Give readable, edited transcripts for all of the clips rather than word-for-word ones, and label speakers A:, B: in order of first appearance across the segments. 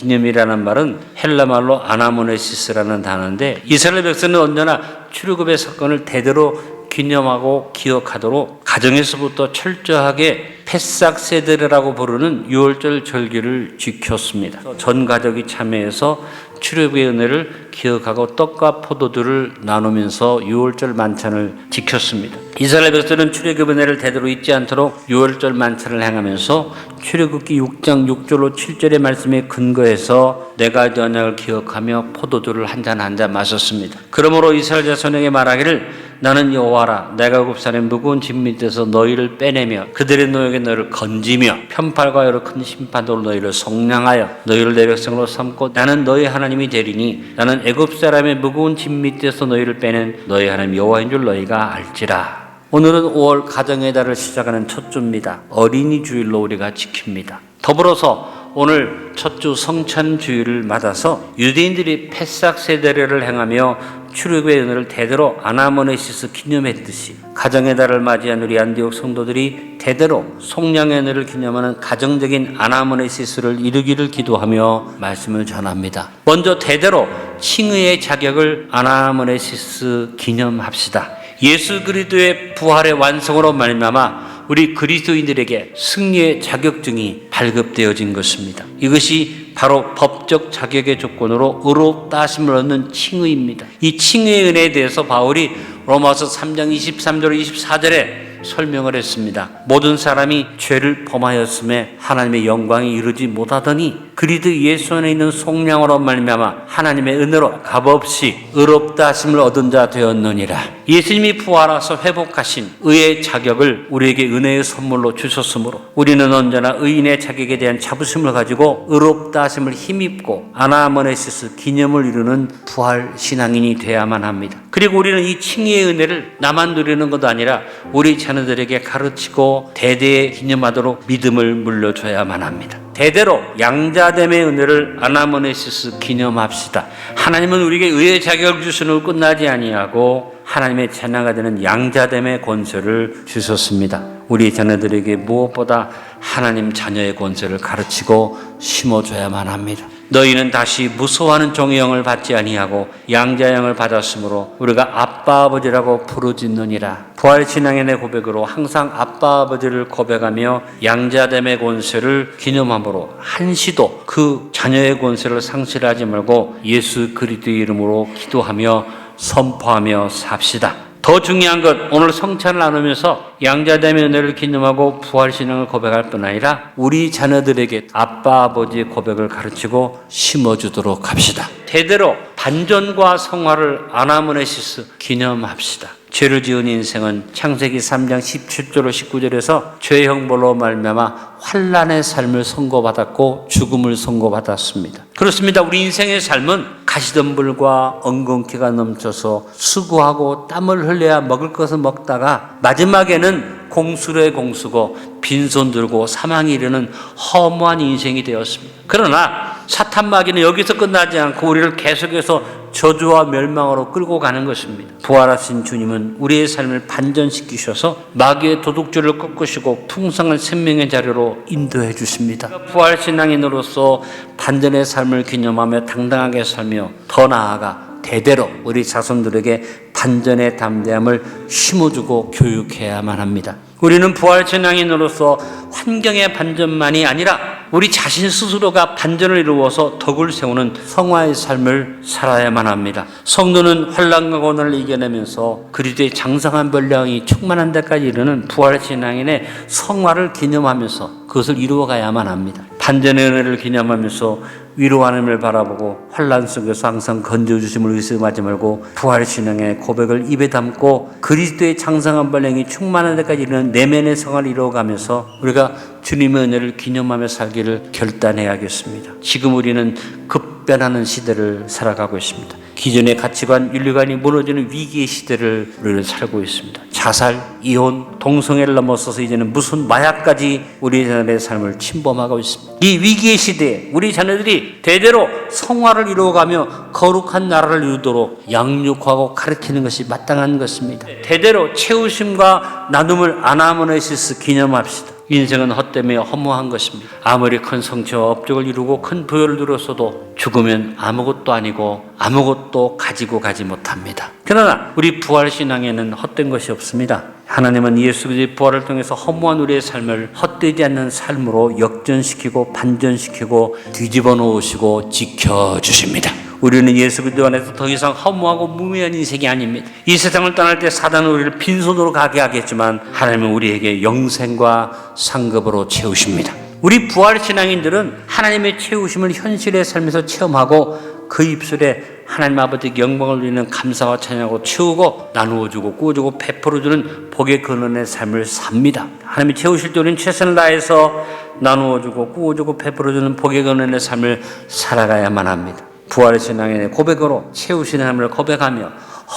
A: 기념이라는 말은 헬라 말로 아나모네시스라는 단어인데 이스라엘 백성은 언제나 출애굽의 사건을 대대로 기념하고 기억하도록 가정에서부터 철저하게 패삭 세대라고 부르는 유월절 절기를 지켰습니다. 전 가족이 참여해서 출애굽의 은혜를 기억하고 떡과 포도주를 나누면서 유월절 만찬을 지켰습니다. 이스라엘 백성은 출애굽 은혜를 대대로 잊지 않도록 유월절 만찬을 행하면서 출애굽기 6장 6절로 7절의 말씀에 근거해서 내가 언약을 기억하며 포도주를 한 잔 한 잔 마셨습니다. 그러므로 이스라엘 자손에게 말하기를 나는 여호와라 내가 애굽산의 무거운 짐 밑에서 너희를 빼내며 그들의 노역에 너희를 건지며 편팔과 여러 큰 심판으로 너희를 속량하여 너희를 내 백성으로 삼고 나는 너희 하나님이 되리니 나는 애굽 사람의 무거운 짐 밑에서 너희를 빼낸 너희 하나님 여호와인 줄 너희가 알지라. 오늘은 5월 가정의 달을 시작하는 첫 주입니다. 어린이 주일로 우리가 지킵니다. 더불어서 오늘 첫 주 성찬 주일을 맞아서 유대인들이 패삭 세대를 행하며 출애굽의 은혜를 대대로 아나모네시스 기념했듯이 가정의 달을 맞이한 우리 안디옥 성도들이 대대로 속량의 은혜를 기념하는 가정적인 아나모네시스를 이루기를 기도하며 말씀을 전합니다. 먼저 대대로 칭의의 자격을 아나모네시스 기념합시다. 예수 그리스도의 부활의 완성으로 말미암아 우리 그리스도인들에게 승리의 자격증이 발급되어진 것입니다. 이것이 바로 법적 자격의 조건으로 의롭다 하심을 얻는 칭의입니다. 이 칭의의 은혜에 대해서 바울이 로마서 3장 23절 24절에 설명을 했습니다. 모든 사람이 죄를 범하였음에 하나님의 영광이 이루지 못하더니 그리스도 예수 안에 있는 속량으로 말미암아 하나님의 은혜로 값없이 의롭다 하심을 얻은 자 되었느니라. 예수님이 부활하셔 회복하신 의의 자격을 우리에게 은혜의 선물로 주셨으므로 우리는 언제나 의인의 자격에 대한 자부심을 가지고 의롭다 하심을 힘입고 아나모네시스 기념을 이루는 부활 신앙인이 되어야만 합니다. 그리고 우리는 이 칭의의 은혜를 나만 누리는 것도 아니라 우리 자녀들에게 가르치고 대대에 기념하도록 믿음을 물려줘야만 합니다. 대대로 양자됨의 은혜를 아나모네시스 기념합시다. 하나님은 우리에게 의의 자격을 주시는 끝나지 아니하고 하나님의 자녀가 되는 양자됨의 권세를 주셨습니다. 우리 자녀들에게 무엇보다 하나님 자녀의 권세를 가르치고 심어줘야만 합니다. 너희는 다시 무서워하는 종의 영을 받지 아니하고 양자의 영을 받았으므로 우리가 아빠 아버지라고 부르짖느니라. 부활신앙의 내 고백으로 항상 아빠 아버지를 고백하며 양자됨의 권세를 기념함으로 한시도 그 자녀의 권세를 상실하지 말고 예수 그리스도의 이름으로 기도하며 선포하며 삽시다. 더 중요한 것, 오늘 성찬을 나누면서 양자됨의 은혜를 기념하고 부활신앙을 고백할 뿐 아니라 우리 자녀들에게 아빠 아버지의 고백을 가르치고 심어주도록 합시다. 대대로 반전과 성화를 아나모네시스 기념합시다. 죄를 지은 인생은 창세기 3장 17절로 19절에서 죄의 형벌로 말미암아 환난의 삶을 선고받았고 죽음을 선고받았습니다. 그렇습니다. 우리 인생의 삶은 가시덤불과 엉겅퀴가 넘쳐서 수고하고 땀을 흘려야 먹을 것을 먹다가 마지막에는 공수의 공수고 빈손 들고 사망에 이르는 허무한 인생이 되었습니다. 그러나 사탄 마귀는 여기서 끝나지 않고 우리를 계속해서 저주와 멸망으로 끌고 가는 것입니다. 부활하신 주님은 우리의 삶을 반전시키셔서 마귀의 도둑질을 꺾으시고 풍성한 생명의 자리로 인도해 주십니다. 부활신앙인으로서 반전의 삶을 기념하며 당당하게 살며 더 나아가 대대로 우리 자손들에게 반전의 담대함을 심어주고 교육해야만 합니다. 우리는 부활신앙인으로서 환경의 반전만이 아니라 우리 자신 스스로가 반전을 이루어서 덕을 세우는 성화의 삶을 살아야만 합니다. 성도는 환난과 고난을 이겨내면서 그리스도의 장성한 분량이 충만한 데까지 이르는 부활신앙인의 성화를 기념하면서 그것을 이루어가야만 합니다. 반전의 은혜를 기념하면서 위로하님을 바라보고 환난 속에서 항상 건져주심을 의심하지 말고 부활신앙의 고백을 입에 담고 그리스도의 장성한 분량이 충만한 데까지 이르는 내면의 성화를 이루어가면서 우리가 주님의 은혜를 기념하며 살기를 결단해야겠습니다. 지금 우리는 급변하는 시대를 살아가고 있습니다. 기존의 가치관, 윤리관이 무너지는 위기의 시대를 우리는 살고 있습니다. 자살, 이혼, 동성애를 넘어서서 이제는 무슨 마약까지 우리 자녀의 삶을 침범하고 있습니다. 이 위기의 시대에 우리 자녀들이 대대로 성화를 이루어가며 거룩한 나라를 이루도록 양육하고 가르치는 것이 마땅한 것입니다. 대대로 채우심과 나눔을 아나모네시스 기념합시다. 인생은 헛되며 허무한 것입니다. 아무리 큰 성취와 업적을 이루고 큰 부여를 누렸어도 죽으면 아무것도 아니고 아무것도 가지고 가지 못합니다. 그러나 우리 부활신앙에는 헛된 것이 없습니다. 하나님은 예수 그리스도의 부활을 통해서 허무한 우리의 삶을 헛되지 않는 삶으로 역전시키고 반전시키고 뒤집어 놓으시고 지켜주십니다. 우리는 예수 그리스도 안에서 더 이상 허무하고 무미한 인생이 아닙니다. 이 세상을 떠날 때 사단은 우리를 빈손으로 가게 하겠지만 하나님은 우리에게 영생과 상급으로 채우십니다. 우리 부활신앙인들은 하나님의 채우심을 현실의 삶에서 체험하고 그 입술에 하나님 아버지께 영광을 드리는 감사와 찬양하고 채우고 나누어주고 꾸어주고 베풀어주는 복의 근원의 삶을 삽니다. 하나님이 채우실 때 우리는 최선을 다해서 나누어주고 꾸어주고 베풀어주는 복의 근원의 삶을 살아가야만 합니다. 부활의 신앙의 고백으로 채우시는 하나님을 고백하며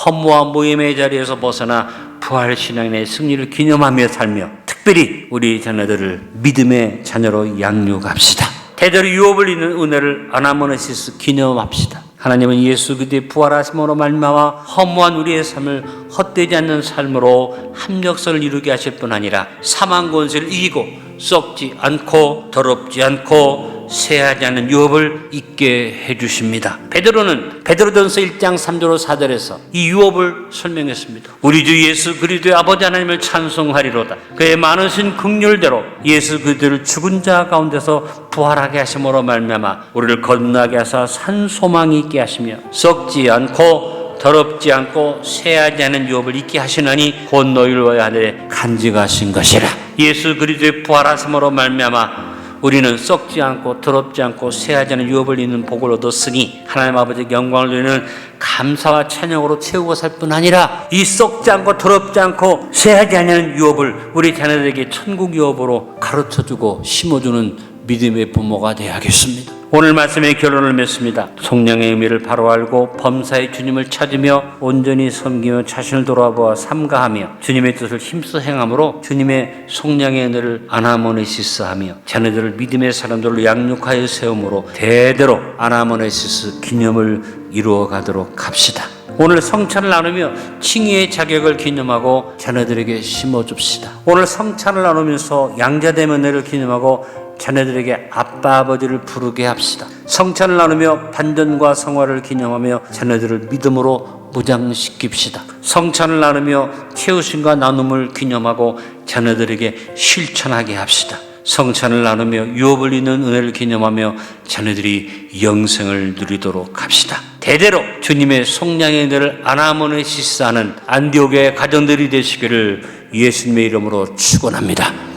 A: 허무와 무임의 자리에서 벗어나 부활의 신앙의 승리를 기념하며 살며 특별히 우리 자녀들을 믿음의 자녀로 양육합시다. 대대로 유업을 잇는 은혜를 아나모네시스 기념합시다. 하나님은 예수 그리스도의 부활하심으로 말미암아 허무한 우리의 삶을 헛되지 않는 삶으로 합력선을 이루게 하실 뿐 아니라 사망 권세를 이기고 썩지 않고 더럽지 않고 쇠하지 않은 유업을 잊게 해주십니다. 베드로전서 1장 3절 4절에서 이 유업을 설명했습니다. 우리 주 예수 그리스도의 아버지 하나님을 찬송하리로다. 그의 많으신 긍휼대로 예수 그리스도를 죽은 자 가운데서 부활하게 하심으로 말미암아 우리를 거듭나게 하사 산 소망이 있게 하시며 썩지 않고 더럽지 않고 쇠하지 않은 유업을 잊게 하시나니 곧 너희를 위하여 하늘에 간직하신 것이라. 예수 그리스도의 부활하심으로 말미암아 우리는 썩지 않고 더럽지 않고 쇠하지 않은 유업을 잇는 복을 얻었으니 하나님 아버지께 영광을 드리는 감사와 찬양으로 채우고 살 뿐 아니라 이 썩지 않고 더럽지 않고 쇠하지 않은 유업을 우리 자녀들에게 천국 유업으로 가르쳐주고 심어주는 믿음의 부모가 되어야겠습니다. 오늘 말씀의 결론을 맺습니다. 성령의 의미를 바로 알고 범사의 주님을 찾으며 온전히 섬기며 자신을 돌아보아 삼가하며 주님의 뜻을 힘써 행함으로 주님의 성령의 은혜를 아나모네시스하며 자녀들을 믿음의 사람들로 양육하여 세움으로 대대로 아나모네시스 기념을 이루어가도록 합시다. 오늘 성찬을 나누며 칭의의 자격을 기념하고 자녀들에게 심어줍시다. 오늘 성찬을 나누면서 양자됨의 은혜를 기념하고 자녀들에게 아빠 아버지를 부르게 합시다. 성찬을 나누며 반전과 성화를 기념하며 자녀들을 믿음으로 무장시킵시다. 성찬을 나누며 채우심과 나눔을 기념하고 자녀들에게 실천하게 합시다. 성찬을 나누며 유업을 잇는 은혜를 기념하며 자녀들이 영생을 누리도록 합시다. 대대로 주님의 속량의 은혜를 아나모네시스하는 안디옥의 가정들이 되시기를 예수님의 이름으로 축원합니다.